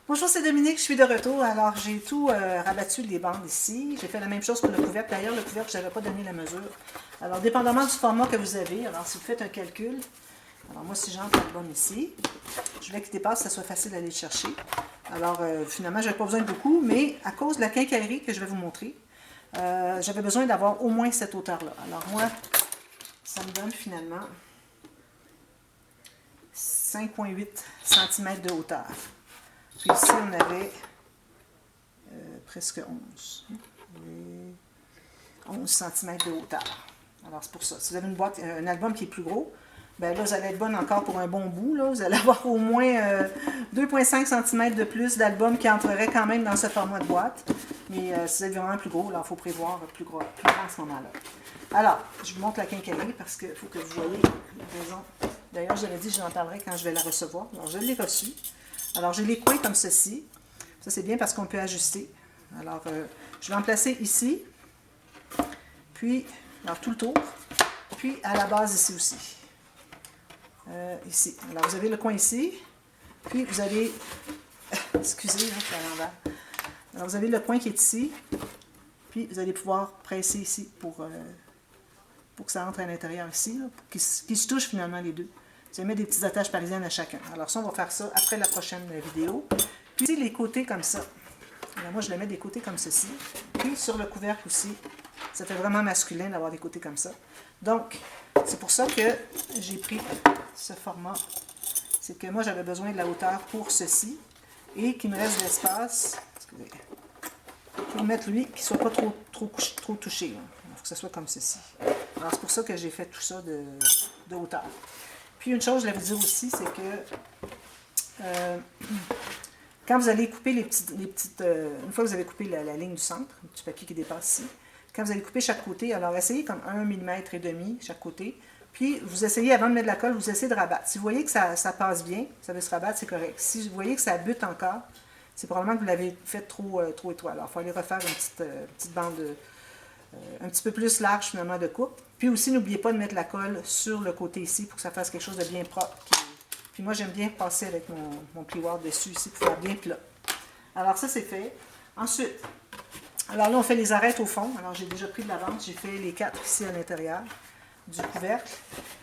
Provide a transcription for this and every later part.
Bonjour, c'est Dominique, je suis de retour. Alors, j'ai tout rabattu les bandes ici. J'ai fait la même chose pour le couvercle. D'ailleurs, le couvercle, je n'avais pas donné la mesure. Alors, dépendamment du format que vous avez, alors si vous faites un calcul, alors moi, si j'entre l'album ici, je voulais qu'il dépasse, que ça soit facile d'aller le chercher. Alors, finalement, je n'avais pas besoin de beaucoup, mais à cause de la quincaillerie que je vais vous montrer, j'avais besoin d'avoir au moins cette hauteur-là. Alors, moi, ça me donne finalement 5,8 cm de hauteur. Puis ici, on avait presque 11. 11 cm de hauteur. Alors, c'est pour ça. Si vous avez une boîte, un album qui est plus gros, ben là, vous allez être bonne encore pour un bon bout. Là. Vous allez avoir au moins 2,5 cm de plus d'album qui entrerait quand même dans ce format de boîte. Mais si vous êtes vraiment plus gros, là, il faut prévoir plus grand à ce moment-là. Alors, je vous montre la quincaillerie parce qu'il faut que vous voyez la raison. D'ailleurs, je l'avais dit, j'en parlerai quand je vais la recevoir. Alors, je l'ai reçue. Alors, je l'ai coupé comme ceci. Ça, c'est bien parce qu'on peut ajuster. Alors, je vais en placer ici. Puis, alors tout le tour. Puis, à la base ici aussi. Ici. Alors, vous avez le coin ici. Puis, vous avez... Excusez, hein, c'est à l'envers. Alors, vous avez le coin qui est ici. Puis, vous allez pouvoir presser ici pour que ça entre à l'intérieur ici, là, pour qu'ils se touchent finalement les deux. Je vais mettre des petites attaches parisiennes à chacun. Alors ça, on va faire ça après la prochaine vidéo. Puis ici, les côtés comme ça. Alors moi, je les mets des côtés comme ceci. Puis sur le couvercle aussi, ça fait vraiment masculin d'avoir des côtés comme ça. Donc, c'est pour ça que j'ai pris ce format. C'est que moi, j'avais besoin de la hauteur pour ceci. Et qu'il me reste de l'espace, pour mettre lui, qu'il ne soit pas trop touché. Là. Il faut que ce soit comme ceci. Alors c'est pour ça que j'ai fait tout ça de hauteur. Puis une chose, je voulais vous dire aussi, c'est que quand vous allez couper les petites une fois que vous avez coupé la ligne du centre, le petit papier qui dépasse ici, quand vous allez couper chaque côté, alors essayez comme 1,5 mm chaque côté, puis vous essayez, avant de mettre de la colle, vous essayez de rabattre. Si vous voyez que ça passe bien, ça veut se rabattre, c'est correct. Si vous voyez que ça bute encore, c'est probablement que vous l'avez fait trop étroit. Alors il faut aller refaire une petite bande un petit peu plus large finalement de coupe. Puis aussi, n'oubliez pas de mettre la colle sur le côté ici pour que ça fasse quelque chose de bien propre. Puis moi, j'aime bien passer avec mon plioir dessus ici pour faire bien plat. Alors ça, c'est fait. Ensuite, alors là, on fait les arêtes au fond. Alors j'ai déjà pris de l'avance. J'ai fait les 4 ici à l'intérieur du couvercle.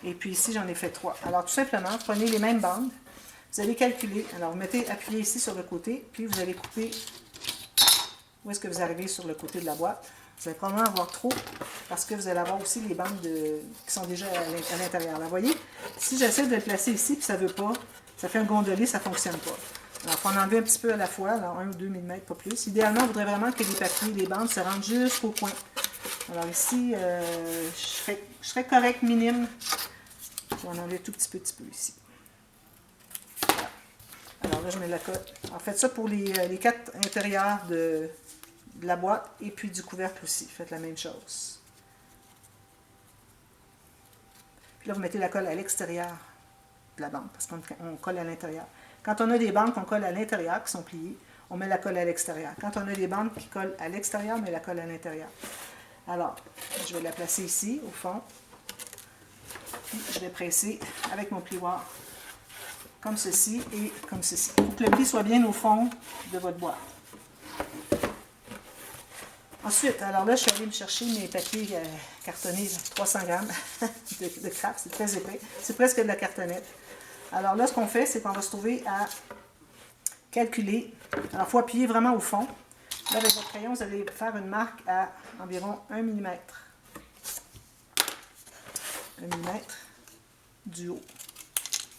Et puis ici, j'en ai fait 3. Alors tout simplement, prenez les mêmes bandes. Vous allez calculer. Alors vous mettez, appuyez ici sur le côté. Puis vous allez couper où est-ce que vous arrivez sur le côté de la boîte. Vous allez probablement avoir trop parce que vous allez avoir aussi les bandes qui sont déjà à l'intérieur. Vous voyez, si j'essaie de le placer ici puis ça ne veut pas, ça fait un gondolé, ça ne fonctionne pas. Alors, il faut en enlever un petit peu à la fois, alors 1 ou 2 mm, pas plus. Idéalement, on voudrait vraiment que les papiers, les bandes se rendent jusqu'au coin. Alors ici, je serais correct minime. Je vais en enlever tout petit peu ici. Voilà. Alors là, je mets la cote. Alors, faites ça pour les 4 intérieurs de la boîte et puis du couvercle aussi. Faites la même chose. Puis là, vous mettez la colle à l'extérieur de la bande parce qu'on colle à l'intérieur. Quand on a des bandes qu'on colle à l'intérieur, qui sont pliées, on met la colle à l'extérieur. Quand on a des bandes qui collent à l'extérieur, on met la colle à l'intérieur. Alors, je vais la placer ici, au fond. Puis je vais presser avec mon plioir comme ceci et comme ceci. Il faut que le pli soit bien au fond de votre boîte. Ensuite, alors là, je suis allée me chercher mes papiers cartonnés, 300 grammes de craft, c'est très épais. C'est presque de la cartonnette. Alors là, ce qu'on fait, c'est qu'on va se trouver à calculer. Alors, il faut appuyer vraiment au fond. Là, avec votre crayon, vous allez faire une marque à environ 1 mm. 1 mm du haut.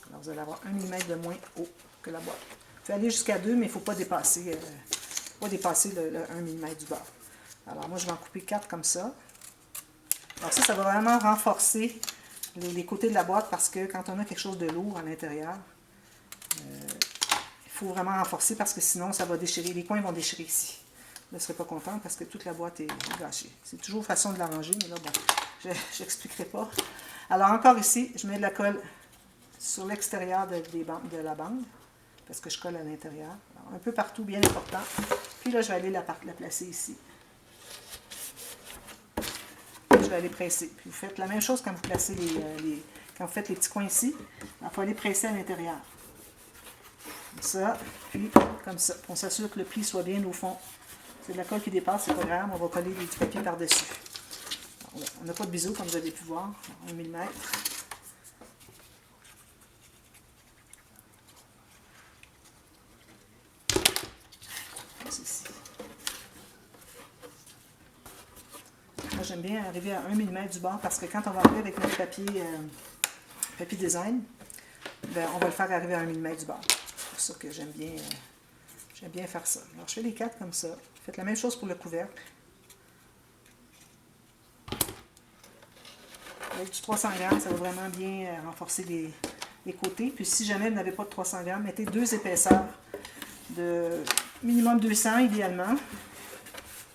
Alors, vous allez avoir 1 mm de moins haut que la boîte. Vous pouvez aller jusqu'à 2, mais il ne faut pas dépasser, le 1 mm du bord. Alors, moi, je vais en couper 4 comme ça. Alors ça va vraiment renforcer les côtés de la boîte parce que quand on a quelque chose de lourd à l'intérieur, il faut vraiment renforcer parce que sinon, ça va déchirer. Les coins vont déchirer ici. Je ne serai pas content parce que toute la boîte est gâchée. C'est toujours façon de l'arranger, mais là, bon, je n'expliquerai pas. Alors, encore ici, je mets de la colle sur l'extérieur de la bande parce que je colle à l'intérieur. Un peu partout, bien important. Puis là, je vais aller la placer ici. Je vais aller presser. Puis vous faites la même chose quand vous placez quand vous faites les petits coins ici. Il faut aller presser à l'intérieur. Comme ça, puis comme ça. On s'assure que le pli soit bien au fond. C'est de la colle qui dépasse, c'est pas grave, on va coller du papier par-dessus. On n'a pas de biseau, comme vous avez pu voir, 1 mm. Moi, j'aime bien arriver à 1 mm du bord parce que quand on va arriver avec notre papier, papier design, ben, on va le faire arriver à 1 mm du bord. C'est pour ça que j'aime bien faire ça. Alors, je fais les 4 comme ça. Faites la même chose pour le couvercle. Avec du 300 g, ça va vraiment bien renforcer les côtés. Puis si jamais vous n'avez pas de 300 g, mettez 2 épaisseurs de minimum 200 idéalement.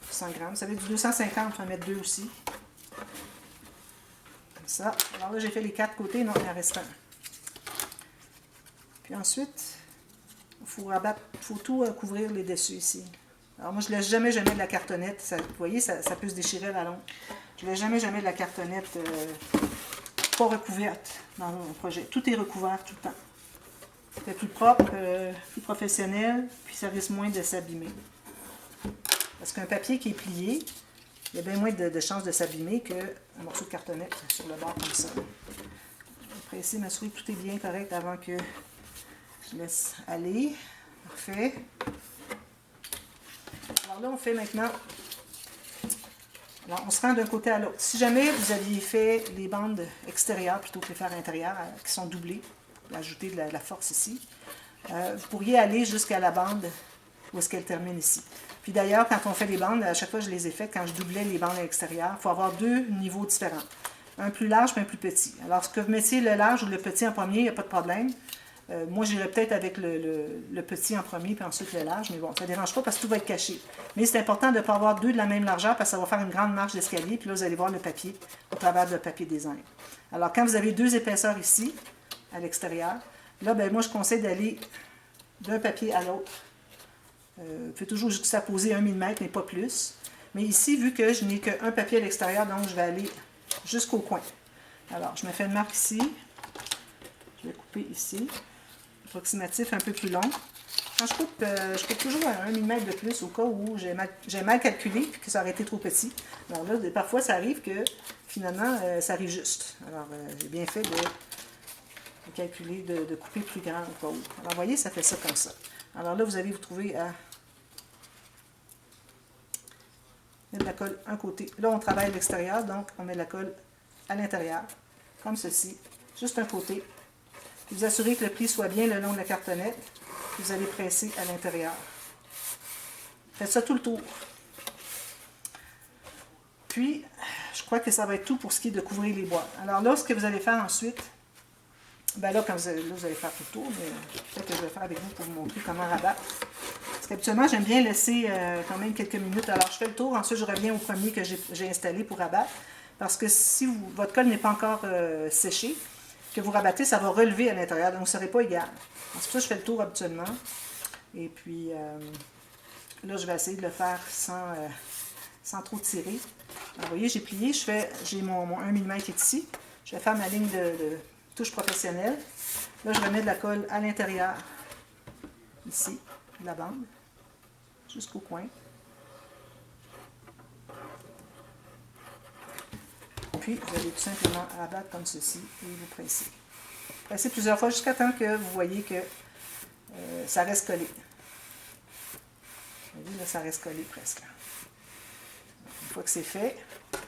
100 g. Vous savez, du 250, on va mettre 2 aussi. Comme ça. Alors là, j'ai fait les 4 côtés, non, il en reste un. Puis ensuite, il faut tout couvrir les dessus ici. Alors moi, je ne laisse jamais de la cartonnette. Ça, vous voyez, ça peut se déchirer à la longue. Je ne laisse jamais de la cartonnette pas recouverte dans mon projet. Tout est recouvert tout le temps. C'est plus propre, plus professionnel, puis ça risque moins de s'abîmer. Parce qu'un papier qui est plié, il y a bien moins de chances de s'abîmer qu'un morceau de cartonnette sur le bord comme ça. Je vais presser, m'assurer que tout est bien correct avant que je laisse aller. Parfait. Alors là, on fait maintenant... Alors, on se rend d'un côté à l'autre. Si jamais vous aviez fait les bandes extérieures plutôt que les faire intérieures, qui sont doublées, pour ajouter de la force ici, vous pourriez aller jusqu'à la bande où est-ce qu'elle termine ici. Puis d'ailleurs, quand on fait les bandes, à chaque fois que je les ai faites, quand je doublais les bandes à l'extérieur, il faut avoir 2 niveaux différents. Un plus large et un plus petit. Alors, ce que vous mettiez le large ou le petit en premier, il n'y a pas de problème. Moi, j'irais peut-être avec le petit en premier, puis ensuite le large, mais bon, ça ne dérange pas parce que tout va être caché. Mais c'est important de ne pas avoir 2 de la même largeur parce que ça va faire une grande marche d'escalier, puis là, vous allez voir le papier au travers de papier design. Alors, quand vous avez 2 épaisseurs ici, à l'extérieur, là, ben, moi, je conseille d'aller d'un papier à l'autre. Vous pouvez toujours juxtaposer 1 mm, mais pas plus. Mais ici, vu que je n'ai qu'un papier à l'extérieur, donc je vais aller jusqu'au coin. Alors, je me fais une marque ici. Je vais couper ici. Approximatif un peu plus long. Quand je coupe toujours à 1 mm de plus au cas où j'ai mal calculé et que ça aurait été trop petit. Alors là, parfois, ça arrive que finalement, ça arrive juste. Alors, j'ai bien fait de calculer, de couper plus grand au cas où. Alors, vous voyez, ça fait ça comme ça. Alors là, vous allez vous trouver à mettre de la colle un côté. Là, on travaille à l'extérieur, donc on met de la colle à l'intérieur, comme ceci, juste un côté. Puis vous assurez que le pli soit bien le long de la cartonnette. Puis vous allez presser à l'intérieur. Faites ça tout le tour. Puis, je crois que ça va être tout pour ce qui est de couvrir les boîtes. Alors là, ce que vous allez faire ensuite, ben là, vous allez faire tout le tour, mais peut-être que je vais faire avec vous pour vous montrer comment rabattre. Parce qu'habituellement, j'aime bien laisser quand même quelques minutes. Alors, je fais le tour, ensuite je reviens au premier que j'ai installé pour rabattre. Parce que si votre colle n'est pas encore séchée, que vous rabattez, ça va relever à l'intérieur, donc vous ne serez pas égal. C'est pour ça que je fais le tour habituellement. Et puis, là, je vais essayer de le faire sans trop tirer. Alors, vous voyez, j'ai plié, j'ai mon 1 mm qui est ici. Je vais faire ma ligne de touche professionnelle. Là, je remets de la colle à l'intérieur, ici, de la bande, jusqu'au coin. Puis, vous allez tout simplement rabattre comme ceci et vous pressez. Pressez plusieurs fois jusqu'à temps que vous voyez que ça reste collé. Vous voyez, là, ça reste collé presque. Une fois que c'est fait,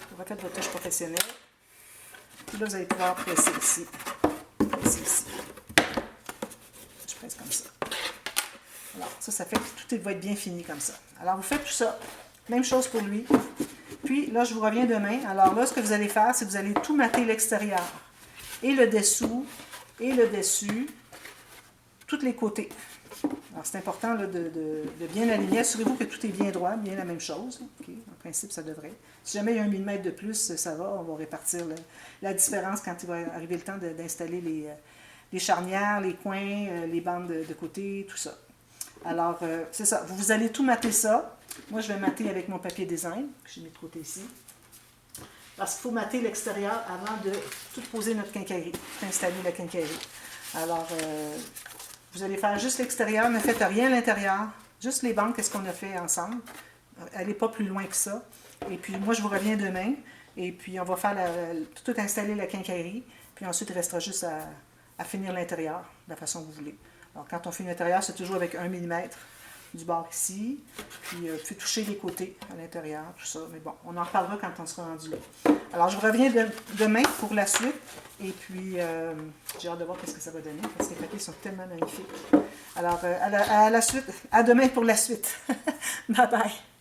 vous refaites votre touche professionnelle. Puis là, vous allez pouvoir presser ici. Presser ici. Je presse comme ça. Alors, ça fait que tout va être bien fini comme ça. Alors, vous faites tout ça. Même chose pour lui. Puis, là, je vous reviens demain. Alors là, ce que vous allez faire, c'est que vous allez tout mater l'extérieur. Et le dessous, et le dessus, tous les côtés. Alors, c'est important là, de bien aligner. Assurez-vous que tout est bien droit, bien la même chose. Okay. En principe, ça devrait. Si jamais il y a 1 mm de plus, ça va. On va répartir la différence quand il va arriver le temps d'installer les charnières, les coins, les bandes de côté, tout ça. Alors, c'est ça. Vous allez tout mater ça. Moi, je vais mater avec mon papier design, que j'ai mis de côté ici. Parce qu'il faut mater l'extérieur avant de tout poser notre quincaillerie, installer la quincaillerie. Alors, Vous allez faire juste l'extérieur, ne faites rien à l'intérieur. Juste les bancs, qu'est-ce qu'on a fait ensemble. Allez pas plus loin que ça. Et puis moi, je vous reviens demain. Et puis on va faire tout installer la quincaillerie. Puis ensuite, il restera juste à finir l'intérieur de la façon que vous voulez. Alors quand on finit l'intérieur, c'est toujours avec 1 mm du bord ici. Puis vous pouvez toucher les côtés à l'intérieur, tout ça. Mais bon, on en reparlera quand on sera rendu là. Alors je vous reviens demain pour la suite. Et puis j'ai hâte de voir ce que ça va donner parce que les papiers sont tellement magnifiques. Alors à la suite, à demain pour la suite. Bye bye.